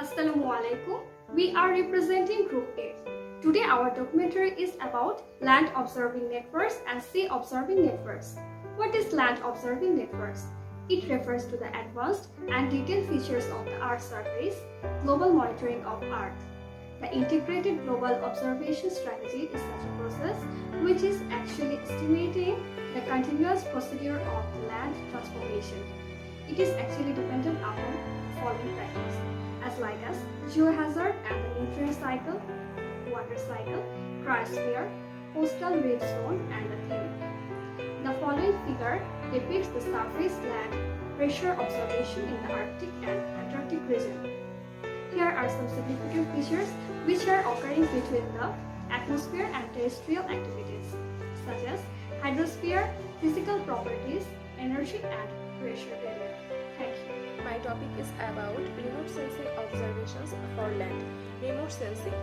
Assalamu alaikum. We are representing Group A. Today our documentary is about land observing networks and sea observing networks. What is land observing networks? It refers to the advanced and detailed features of the Earth's surface, global monitoring of Earth. The integrated global observation strategy is such a process which is actually estimating the continuous procedure of the land transformation. It is actually dependent upon the following factors like as geohazard and the nutrient cycle, water cycle, cryosphere, coastal ridge zone and the theme. The following figure depicts the surface land pressure observation in the Arctic and Antarctic region. Here are some significant features which are occurring between the atmosphere and terrestrial activities, such as hydrosphere, physical properties, energy and pressure gradient. Thank you. My topic is about remote sensing observations for land. Remote sensing.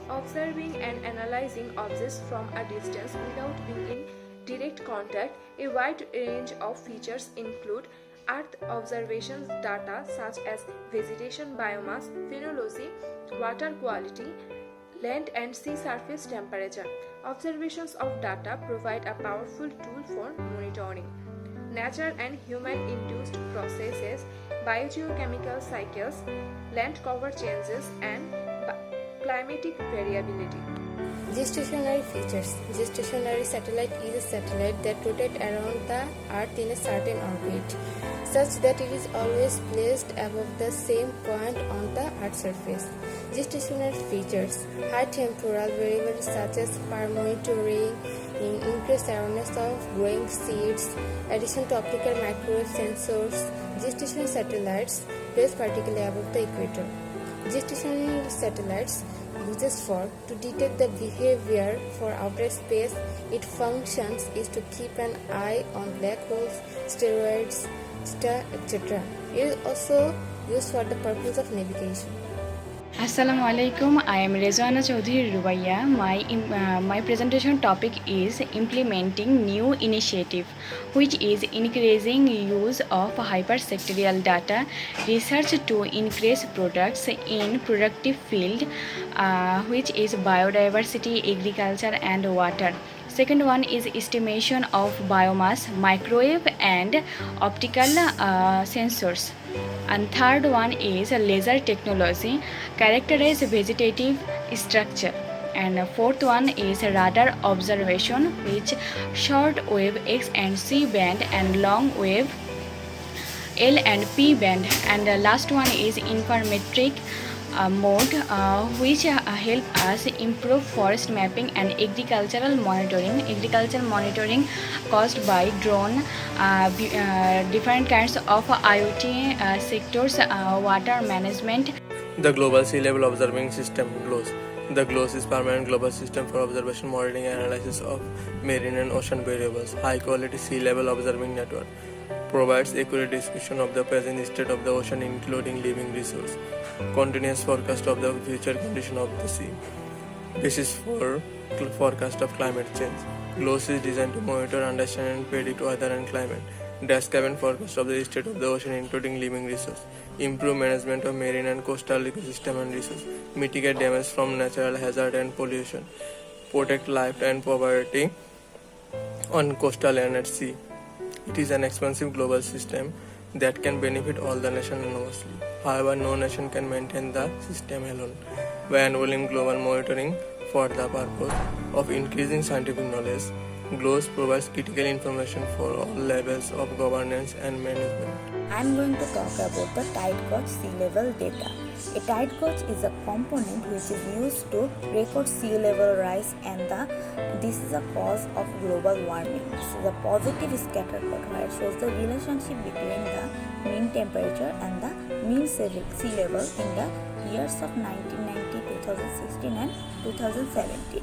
Observing and analyzing objects from a distance without being in direct contact. A wide range of features include Earth observations data such as vegetation, biomass, phenology, water quality, land and sea surface temperature. Observations of data provide a powerful tool for monitoring natural and human-induced processes, biogeochemical cycles, land cover changes, and climatic variability. Geostationary features. Geostationary satellite is a satellite that rotates around the Earth in a certain orbit, such that it is always placed above the same point on the Earth's surface. Geostationary features. High temporal variability such as monitoring, increased awareness of growing seeds, addition to optical microwave sensors. Geostationary satellites placed particularly above the equator. Geostationary satellites uses to detect the behavior for outer space. Its functions is to keep an eye on black holes, asteroids, stars, etc. It is also used for the purpose of navigation. Assalamu alaikum. I am Rezwana Chaudhary Rubaiya. My presentation topic is implementing new initiative, which is increasing use of hypersectorial data research to increase products in productive field, which is biodiversity, agriculture, and water. Second one is estimation of biomass, microwave, and optical sensors. And third one is laser technology, characterize vegetative structure. And fourth one is radar observation, which short wave X and C band and long wave L and P band. And the last one is informametric mode, which help us improve forest mapping and agricultural monitoring caused by drone, different kinds of IoT sectors, water management. The Global Sea Level Observing System GLOS. The GLOS is permanent global system for observation, monitoring and analysis of marine and ocean variables. High quality sea level observing network provides accurate description of the present state of the ocean including living resource, continuous forecast of the future condition of the sea. This is for forecast of climate change. GLOS is designed to monitor, understand and predict weather and climate. Dashcam and forecast of the state of the ocean including living resource. Improve management of marine and coastal ecosystem and resource. Mitigate damage from natural hazard and pollution. Protect life and property on coastal and at sea. It is an expensive global system that can benefit all the nations enormously. However, no nation can maintain the system alone. By enabling global monitoring for the purpose of increasing scientific knowledge, GLOS provides critical information for all levels of governance and management. I am going to talk about the tide gauge sea level data. A tide gauge is a component which is used to record sea level rise, and this is a cause of global warming. So the positive scatter plot where it shows the relationship between the mean temperature and the mean sea level in the years of 1990, 2016 and 2017.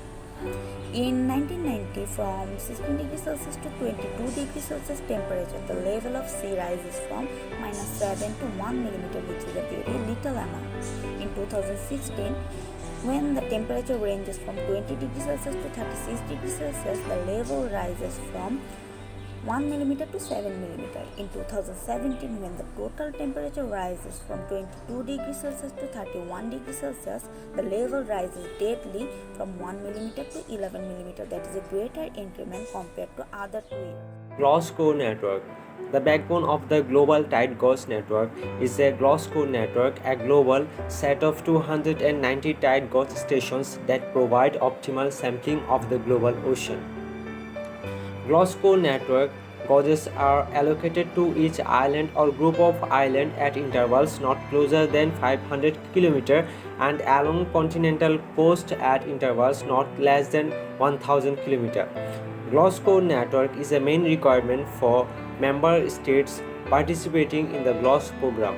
In 1990, from 16 degrees Celsius to 22 degrees Celsius temperature, the level of sea rises from -7 to 1 millimeter, which is a very little amount. In 2016, when the temperature ranges from 20 degrees Celsius to 36 degrees Celsius, the level rises from 1 millimeter to 7 millimeter. In 2017, when the total temperature rises from 22 degrees Celsius to 31 degrees Celsius, the level rises daily from 1 millimeter to 11 millimeter. That is a greater increment compared to other 2 years. Glasgow Network. The backbone of the global tide gauge network is a Glasgow network, a global set of 290 tide gauge stations that provide optimal sampling of the global ocean. Glasgow network gauges are allocated to each island or group of islands at intervals not closer than 500 km and along continental coast at intervals not less than 1000 km. Glasgow network is a main requirement for member states participating in the GLOS program.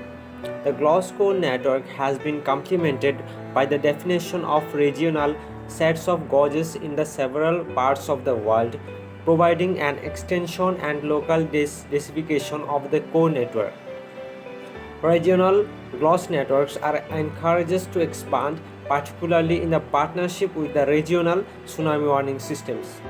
The Glasgow network has been complemented by the definition of regional sets of gauges in the several parts of the world, providing an extension and local densification of the core network. Regional GLOS networks are encouraged to expand, particularly in the partnership with the regional tsunami warning systems.